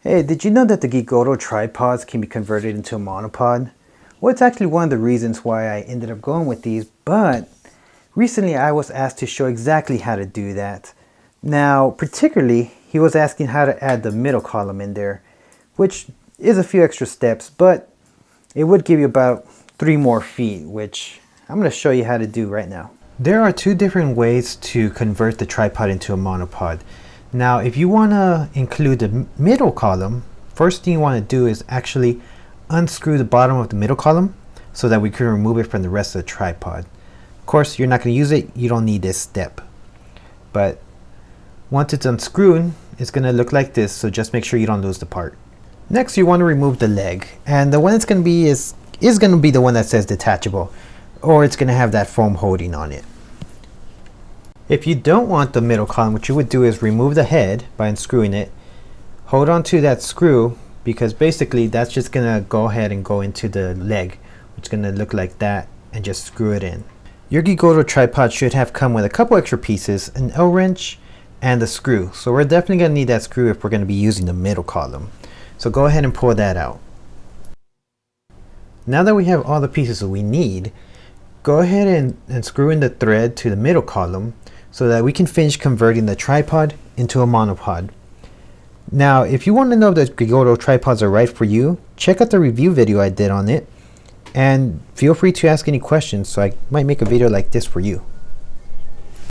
Hey, did you know that the Geekoto tripods can be converted into a monopod? Well, it's actually one of the reasons why I ended up going with these, but recently I was asked to show exactly how to do that. Now, particularly, he was asking how to add the middle column in there, which is a few extra steps, but it would give you about 3 more feet, which I'm going to show you how to do right now. There are 2 different ways to convert the tripod into a monopod. Now, if you want to include the middle column, first thing you want to do is actually unscrew the bottom of the middle column so that we can remove it from the rest of the tripod. Of course, you're not going to use it, you don't need this step. But once it's unscrewed, it's going to look like this, so just make sure you don't lose the part. Next, you want to remove the leg, and the one it's going to be is going to be the one that says detachable, or it's going to have that foam holding on it. If you don't want the middle column, what you would do is remove the head by unscrewing it, hold on to that screw, because basically that's just going to go ahead and go into the leg, which is going to look like that, and just screw it in. Your Geekoto tripod should have come with a couple extra pieces, an L-wrench and a screw. So we're definitely going to need that screw if we're going to be using the middle column. So go ahead and pull that out. Now that we have all the pieces that we need, go ahead and screw in the thread to the middle column so that we can finish converting the tripod into a monopod. Now, if you want to know if the Geekoto tripods are right for you, check out the review video I did on it, and feel free to ask any questions, so I might make a video like this for you.